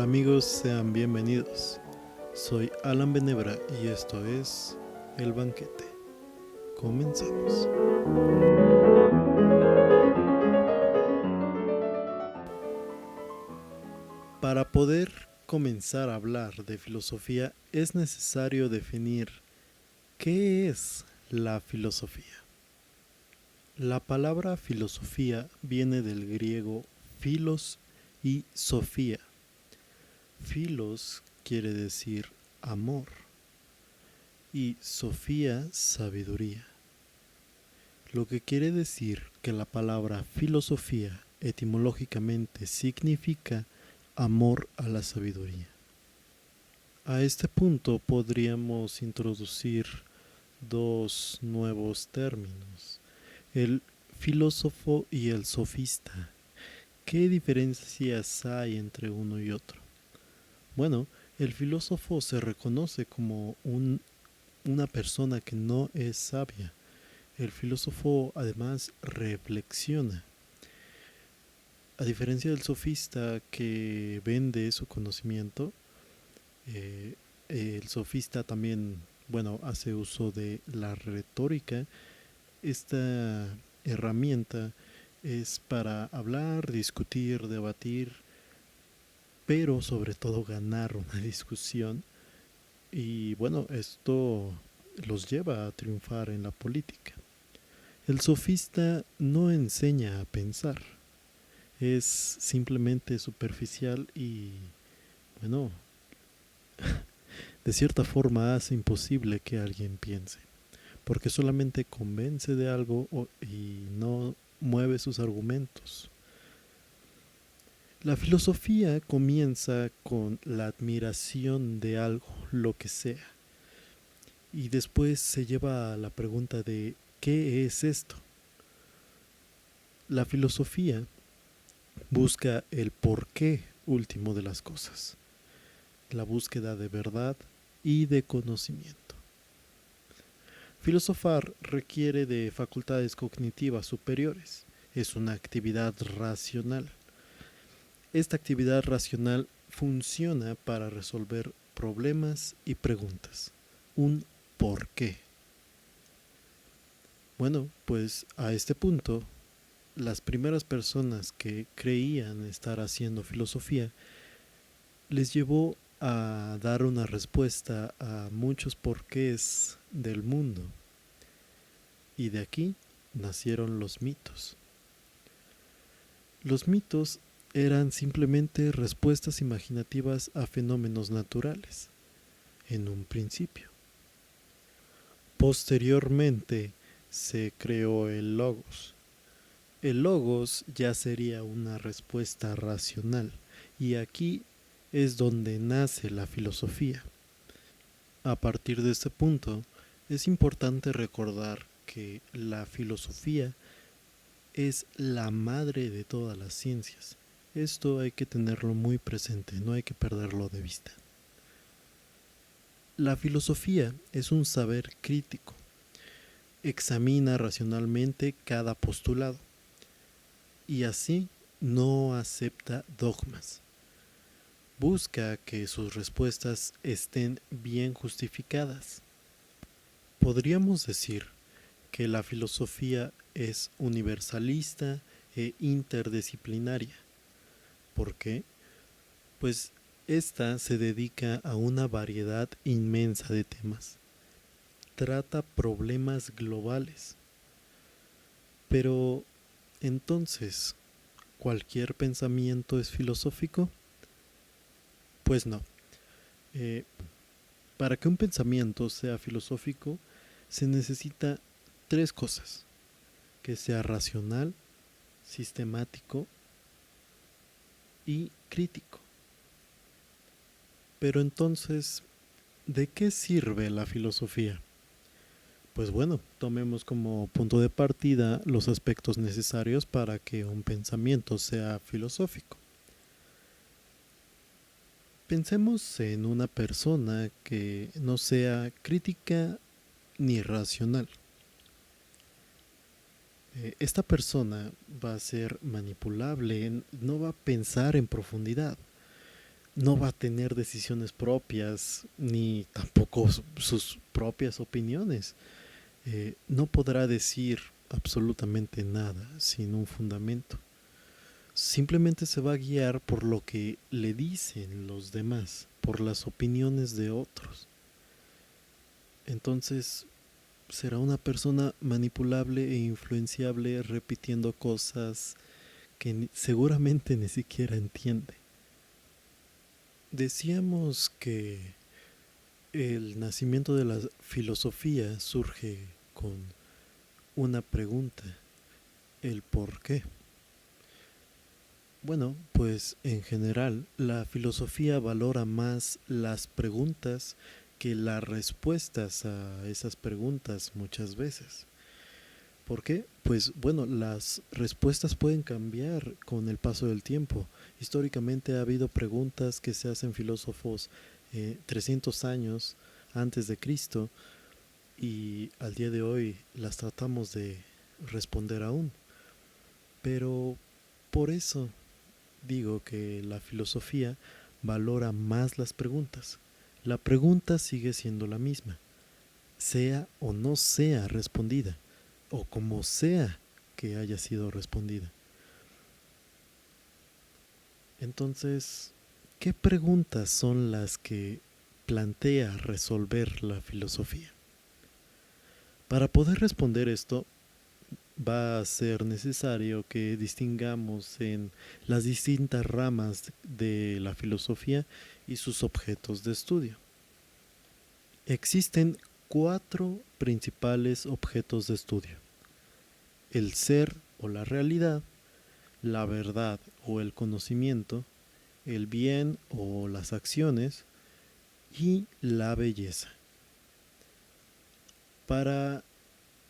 Amigos, sean bienvenidos. Soy Alan Benebra y esto es El Banquete. Comenzamos. Para poder comenzar a hablar de filosofía es necesario definir qué es la filosofía. La palabra filosofía viene del griego philos y sofía. Philos quiere decir amor y sofía sabiduría, lo que quiere decir que la palabra filosofía etimológicamente significa amor a la sabiduría. A este punto podríamos introducir dos nuevos términos, el filósofo y el sofista. ¿Qué diferencias hay entre uno y otro? Bueno, el filósofo se reconoce como una persona que no es sabia. El filósofo además reflexiona. A diferencia del sofista que vende su conocimiento, el sofista también, hace uso de la retórica. Esta herramienta es para hablar, discutir, debatir, pero sobre todo ganar una discusión. Y esto los lleva a triunfar en la política. El sofista no enseña a pensar, es simplemente superficial y, bueno, de cierta forma hace imposible que alguien piense, porque solamente convence de algo y no mueve sus argumentos. La filosofía comienza con la admiración de algo, lo que sea, y después se lleva a la pregunta de ¿qué es esto? La filosofía busca el porqué último de las cosas, la búsqueda de verdad y de conocimiento. Filosofar requiere de facultades cognitivas superiores, es una actividad racional. Esta actividad racional funciona para resolver problemas y preguntas, un porqué. Bueno, pues a este punto, las primeras personas que creían estar haciendo filosofía les llevó a dar una respuesta a muchos porqués del mundo. Y de aquí nacieron los mitos. Los mitos eran simplemente respuestas imaginativas a fenómenos naturales, en un principio. Posteriormente se creó el logos. El logos ya sería una respuesta racional, y aquí es donde nace la filosofía. A partir de este punto, es importante recordar que la filosofía es la madre de todas las ciencias. Esto hay que tenerlo muy presente, no hay que perderlo de vista. La filosofía es un saber crítico. Examina racionalmente cada postulado y así no acepta dogmas. Busca que sus respuestas estén bien justificadas. Podríamos decir que la filosofía es universalista e interdisciplinaria. ¿Por qué? Pues esta se dedica a una variedad inmensa de temas. Trata problemas globales. Pero, entonces, ¿cualquier pensamiento es filosófico? Pues no. Eh, para que un pensamiento sea filosófico, se necesita tres cosas: que sea racional, sistemático y crítico. Pero entonces, ¿de qué sirve la filosofía? Pues bueno, tomemos como punto de partida los aspectos necesarios para que un pensamiento sea filosófico. Pensemos en una persona que no sea crítica ni racional. Esta persona va a ser manipulable, no va a pensar en profundidad. no va a tener decisiones propias ni tampoco sus propias opiniones. No podrá decir absolutamente nada sin un fundamento. Simplemente se va a guiar por lo que le dicen los demás, por las opiniones de otros. Entonces será una persona manipulable e influenciable repitiendo cosas que seguramente ni siquiera entiende. Decíamos que el nacimiento de la filosofía surge con una pregunta, el por qué. Bueno, pues en general la filosofía valora más las preguntas que las respuestas a esas preguntas muchas veces. ¿Por qué? Pues bueno, las respuestas pueden cambiar con el paso del tiempo. Históricamente ha habido preguntas que se hacen filósofos 300 años antes de Cristo y al día de hoy las tratamos de responder aún. Pero por eso digo que la filosofía valora más las preguntas. La pregunta sigue siendo la misma, sea o no sea respondida, o como sea que haya sido respondida. Entonces, ¿qué preguntas son las que plantea resolver la filosofía? Para poder responder esto, va a ser necesario que distingamos en las distintas ramas de la filosofía y sus objetos de estudio. Existen 4 principales objetos de estudio: el ser o la realidad, la verdad o el conocimiento, el bien o las acciones y la belleza. Para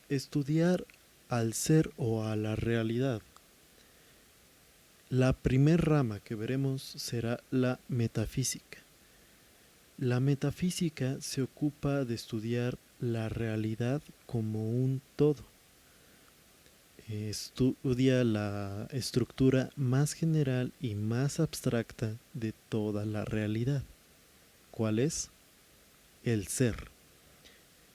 estudiar al ser o a la realidad, la primer rama que veremos será la metafísica. La metafísica se ocupa de estudiar la realidad como un todo. Estudia la estructura más general y más abstracta de toda la realidad. ¿Cuál es? El ser.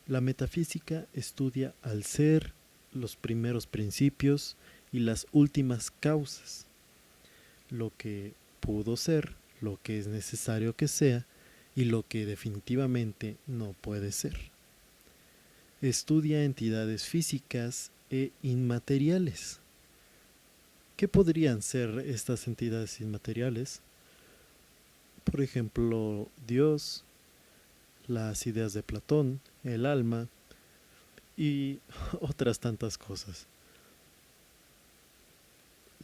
La metafísica estudia al ser, los primeros principios y las últimas causas. Lo que pudo ser, lo que es necesario que sea y lo que definitivamente no puede ser. Estudia entidades físicas e inmateriales. ¿Qué podrían ser estas entidades inmateriales? Por ejemplo, Dios, las ideas de Platón, el alma y otras tantas cosas.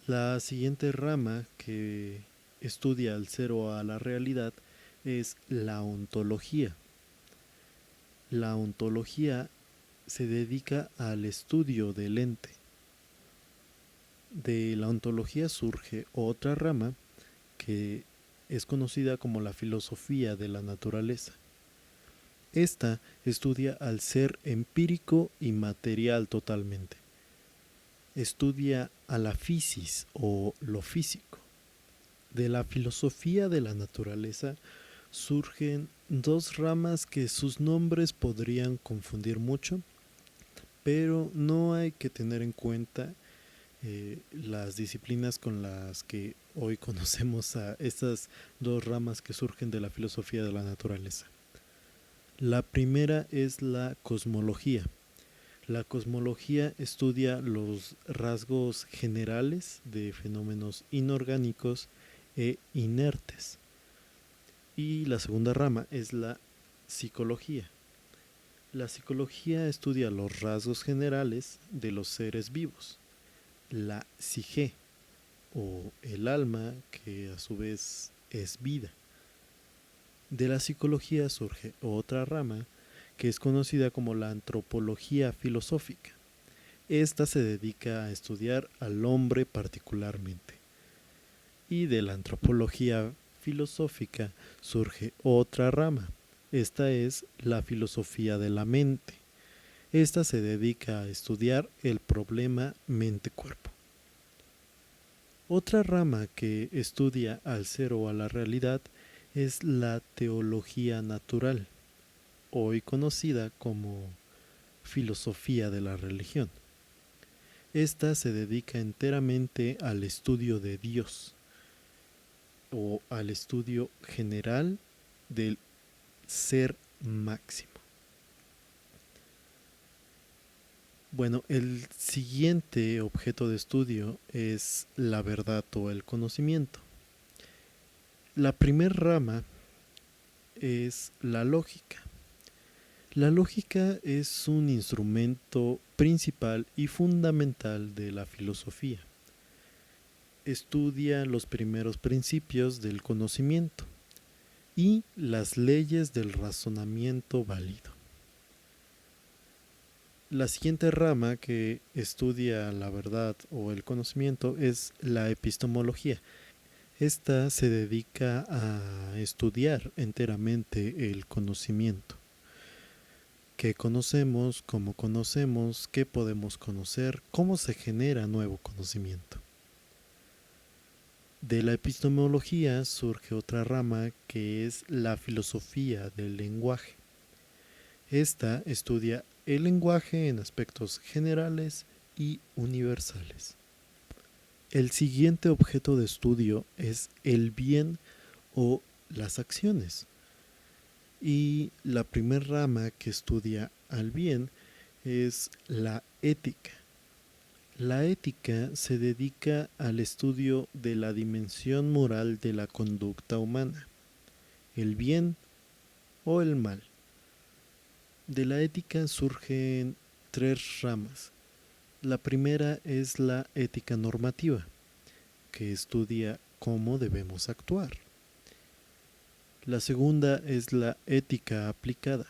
La siguiente rama que estudia al ser o a la realidad es la ontología. La ontología se dedica al estudio del ente. De la ontología surge otra rama que es conocida como la filosofía de la naturaleza. Esta estudia al ser empírico y material totalmente. Estudia a la physis o lo físico. De la filosofía de la naturaleza surgen 2 ramas que sus nombres podrían confundir mucho, pero no hay que tener en cuenta las disciplinas con las que hoy conocemos a estas 2 ramas que surgen de la filosofía de la naturaleza. La primera es la cosmología. La cosmología estudia los rasgos generales de fenómenos inorgánicos e inertes. Y la segunda rama es la psicología. La psicología estudia los rasgos generales de los seres vivos. La psique o el alma, que a su vez es vida. De la psicología surge otra rama que es conocida como la antropología filosófica. Esta se dedica a estudiar al hombre particularmente. Y de la antropología filosófica surge otra rama. Esta es la filosofía de la mente. Esta se dedica a estudiar el problema mente-cuerpo. Otra rama que estudia al ser o a la realidad es la teología natural, hoy conocida como filosofía de la religión. Esta se dedica enteramente al estudio de Dios o al estudio general del ser máximo. Bueno, el siguiente objeto de estudio es la verdad o el conocimiento. La primera rama es la lógica. La lógica es un instrumento principal y fundamental de la filosofía. Estudia los primeros principios del conocimiento y las leyes del razonamiento válido. La siguiente rama que estudia la verdad o el conocimiento es la epistemología. Esta se dedica a estudiar enteramente el conocimiento. ¿Qué conocemos? ¿Cómo conocemos? ¿Qué podemos conocer? ¿Cómo se genera nuevo conocimiento? De la epistemología surge otra rama que es la filosofía del lenguaje. Esta estudia el lenguaje en aspectos generales y universales. El siguiente objeto de estudio es el bien o las acciones. Y la primera rama que estudia al bien es la ética. La ética se dedica al estudio de la dimensión moral de la conducta humana, el bien o el mal. De la ética surgen tres ramas. La primera es la ética normativa, que estudia cómo debemos actuar. La segunda es la ética aplicada.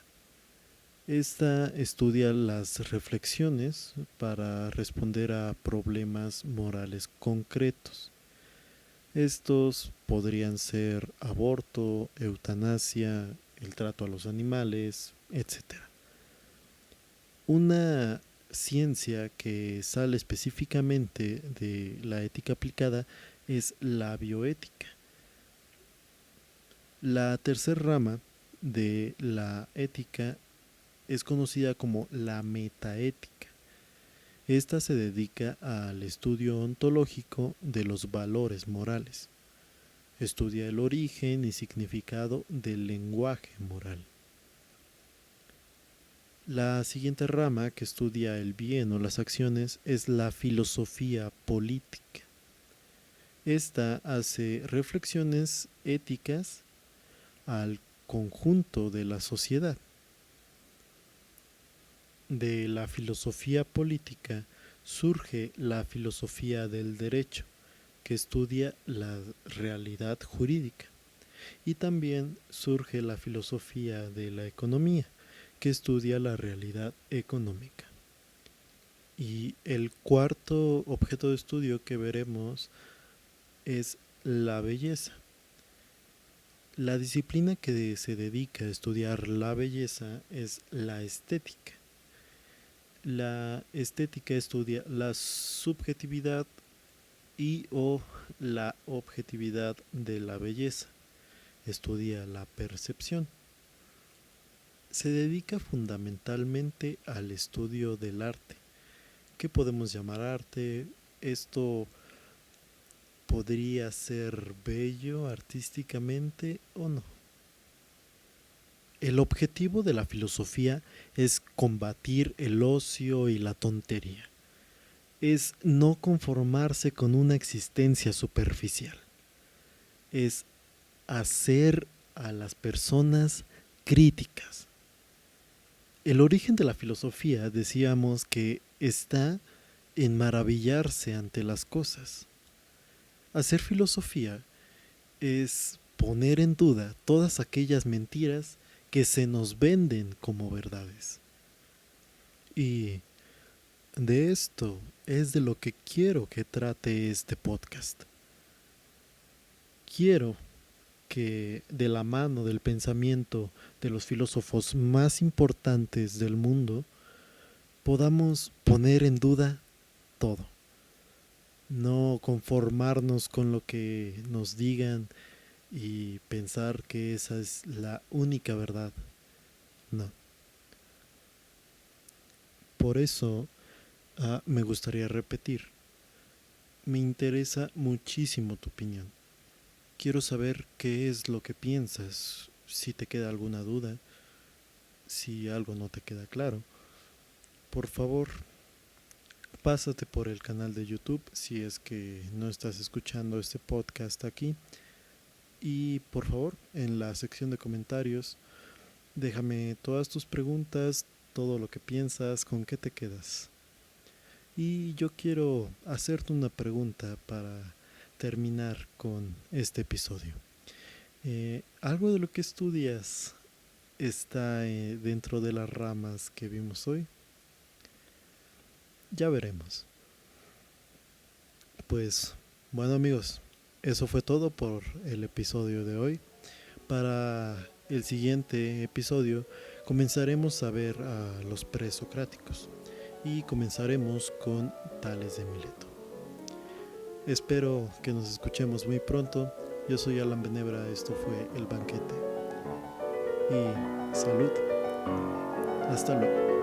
Esta estudia las reflexiones para responder a problemas morales concretos. Estos podrían ser aborto, eutanasia, el trato a los animales, etc. Una ciencia que sale específicamente de la ética aplicada es la bioética. La tercera rama de la ética es conocida como la metaética. Esta se dedica al estudio ontológico de los valores morales. Estudia el origen y significado del lenguaje moral. La siguiente rama que estudia el bien o las acciones es la filosofía política. Esta hace reflexiones éticas al conjunto de la sociedad. De la filosofía política surge la filosofía del derecho, que estudia la realidad jurídica. Y también surge la filosofía de la economía, que estudia la realidad económica. Y el cuarto objeto de estudio que veremos es la belleza. La disciplina que se dedica a estudiar la belleza es la estética. La estética estudia la subjetividad y o la objetividad de la belleza. Estudia la percepción. Se dedica fundamentalmente al estudio del arte. ¿Qué podemos llamar arte? Esto podría ser bello artísticamente o no. El objetivo de la filosofía es combatir el ocio y la tontería. Es no conformarse con una existencia superficial. Es hacer a las personas críticas. El origen de la filosofía decíamos que está en maravillarse ante las cosas. Hacer filosofía es poner en duda todas aquellas mentiras que se nos venden como verdades. Y de esto es de lo que quiero que trate este podcast. Quiero que de la mano del pensamiento de los filósofos más importantes del mundo podamos poner en duda todo. No conformarnos con lo que nos digan y pensar que esa es la única verdad. No. Por eso me gustaría repetir. Me interesa muchísimo tu opinión. Quiero saber qué es lo que piensas, si te queda alguna duda, si algo no te queda claro. Por favor, pásate por el canal de YouTube si es que no estás escuchando este podcast aquí. Y por favor, en la sección de comentarios, déjame todas tus preguntas, todo lo que piensas, con qué te quedas. Y yo quiero hacerte una pregunta para terminar con este episodio. ¿Algo de lo que estudias está dentro de las ramas que vimos hoy? Ya veremos. Pues bueno amigos, eso fue todo por el episodio de hoy. Para el siguiente episodio comenzaremos a ver a los presocráticos y comenzaremos con Tales de Mileto. Espero que nos escuchemos muy pronto. Yo soy Alan Benebra, esto fue El Banquete. Y salud. Hasta luego.